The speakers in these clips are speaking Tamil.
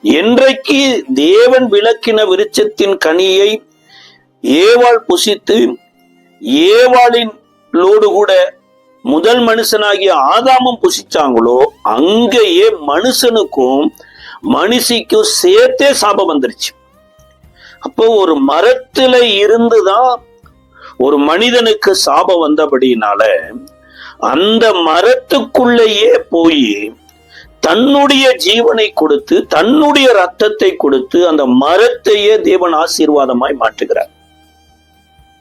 என்றைக்கு தேவன் விலக்கின விருட்சத்தின் கனியை ஏவாள் புசித்து ஏவாளினோடு கூட முதல் மனுஷனாகிய ஆதாமும் புசிச்சாங்களோ, அங்கேயே மனுஷனுக்கும் மனுஷிக்கும் சேர்த்தே சாபம் வந்துருச்சு. அப்போ ஒரு மரத்துல இருந்துதான் ஒரு மனிதனுக்கு சாபம் வந்தபடினால அந்த மரத்துக்குள்ளேயே போய் தன்னுடைய ஜீவனை கொடுத்து தன்னுடைய ரத்தத்தை கொடுத்து அந்த மரத்தையே தேவன் ஆசீர்வாதமாய் மாற்றுகிறார்.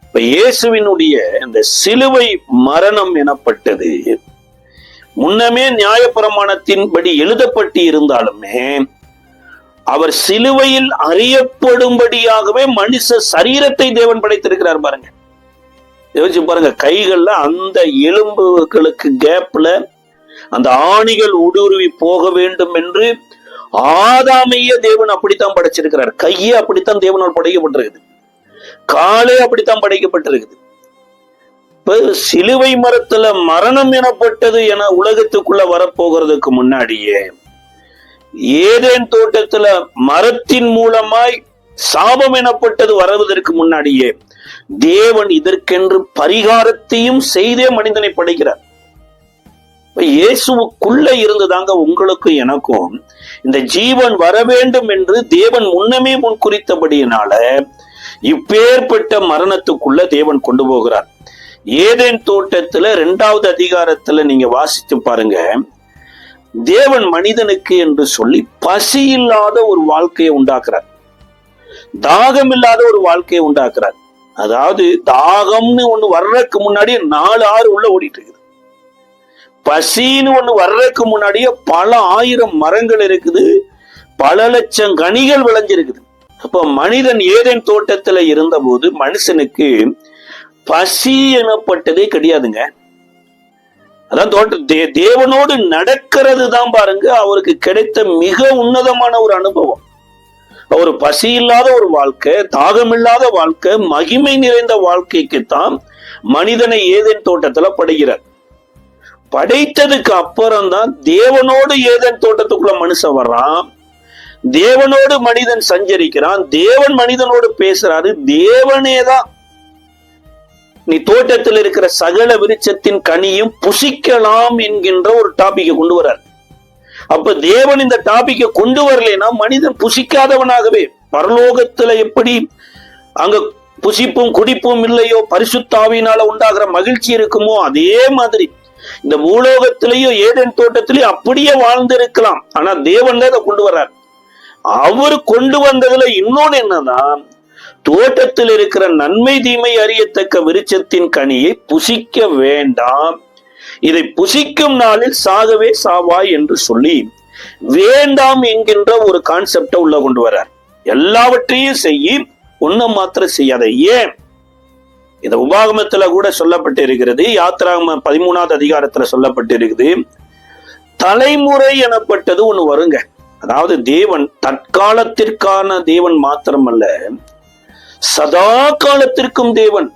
இப்ப இயேசுவினுடைய இந்த சிலுவை மரணம் எனப்பட்டது முன்னமே நியாயப்பிரமாணத்தின்படி எழுதப்பட்டு இருந்தாலுமே அவர் சிலுவையில் அறியப்படும்படியாகவே மனுஷ சரீரத்தை தேவன் படைத்திருக்கிறார். பாருங்க, யோசிச்சு பாருங்க, கைகள்ல அந்த எலும்புகளுக்கு கேப்ல அந்த ஆணிகள் ஊடுருவி போக வேண்டும் என்று ஆதாமையே தேவன் அப்படித்தான் படைச்சிருக்கிறார். கையே அப்படித்தான் தேவனால் படைக்கப்பட்டிருக்குது, காலே அப்படித்தான் படைக்கப்பட்டிருக்குது. இப்ப சிலுவை மரத்துல மரணம் எனப்பட்டது என உலகத்துக்குள்ள வரப்போகிறதுக்கு முன்னாடியே ஏதேன் தோட்டத்துல மரத்தின் மூலமாய் சாபம் எனப்பட்டது வருவதற்கு முன்னாடியே தேவன் இதற்கென்று பரிகாரத்தையும் செய்தே மனிதனை படைக்கிறார். இயேசுவுக்குள்ள இருந்துதாங்க உங்களுக்கும் எனக்கும் இந்த ஜீவன் வர வேண்டும் என்று தேவன் முன்னமே முன் குறித்தபடியினால இப்பேற்பட்ட மரணத்துக்குள்ள தேவன் கொண்டு போகிறார். ஏதேன் தோட்டத்துல 2வது அதிகாரத்துல நீங்க வாசித்து பாருங்க, தேவன் மனிதனுக்கு என்று சொல்லி பசி இல்லாத ஒரு வாழ்க்கையை உண்டாக்குறார், தாகம் இல்லாத ஒரு வாழ்க்கையை உண்டாக்குறார். அதாவது தாகம்னு ஒண்ணு வர்றதுக்கு முன்னாடியே 4 ஆறு உள்ள ஓடிட்டு இருக்குது, பசின்னு ஒண்ணு வர்றதுக்கு முன்னாடியே பல ஆயிரம் மரங்கள் இருக்குது, பல லட்சம் கனிகள் விளைஞ்சிருக்குது. அப்ப மனிதன் ஏதேன் தோட்டத்துல இருந்த போது மனுஷனுக்கு பசி எனப்பட்டதே கிடையாதுங்க. அதான் தேவனோடு நடக்கிறது தான் பாருங்க அவருக்கு கிடைத்த மிக உன்னதமான ஒரு அனுபவம். ஒரு பசி இல்லாத ஒரு வாழ்க்கை, தாகம் இல்லாத வாழ்க்கை, மகிமை நிறைந்த வாழ்க்கைக்குத்தான் மனிதனை ஏதேன் தோட்டத்துல படைக்கிறார். படைத்ததுக்கு அப்புறம் தான் தேவனோடு ஏதேன் தோட்டத்துக்குள்ள மனுஷன் வர்றான், தேவனோடு மனிதன் சஞ்சரிக்கிறான், தேவன் மனிதனோடு பேசுறாரு. தேவனேதான் நீ தோட்டத்தில் இருக்கிற சகல விருட்சத்தின் கனியும் புசிக்கலாம் என்கின்ற ஒரு டாபிக்கை கொண்டு வர்றார். அப்ப தேவன் இந்த டாபிக்கை கொண்டு வரலைன்னா மனிதன் புசிக்காதவனாகவே, பரலோகத்துல எப்படி அங்க புசிப்பும் குடிப்பும் இல்லையோ பரிசுத்தாவினால உண்டாகிற மகிழ்ச்சி இருக்குமோ அதே மாதிரி இந்த பூலோகத்திலேயும் ஏதேன் தோட்டத்திலேயும் அப்படியே வாழ்ந்திருக்கலாம். ஆனா தேவன் தான் இதை கொண்டு வர்றார். அவர் கொண்டு வந்ததுல இன்னொன்னு என்னதான், தோட்டத்தில் இருக்கிற நன்மை தீமை அறியத்தக்க விருட்சத்தின் கனியை புசிக்க வேண்டாம், இதை புசிக்கும் நாளில் சாகவே சாவாய் என்று சொல்லி வேண்டாம் என்கின்ற ஒரு கான்செப்டை உள்ள கொண்டு வர்றார். எல்லாவற்றையும் செய்ய ஒன்ன மாத்திரம் செய்யாத. ஏன்? இந்த உபாகமத்துல கூட சொல்லப்பட்டு இருக்கிறது, யாத்திராகம 13வது அதிகாரத்துல சொல்லப்பட்டு இருக்குது, தலைமுறை எனப்பட்டது ஒண்ணு வருங்க. அதாவது தேவன் தற்காலத்திற்கான தேவன் மாத்திரமல்ல, சதா காலத்திற்கும் தேவன்.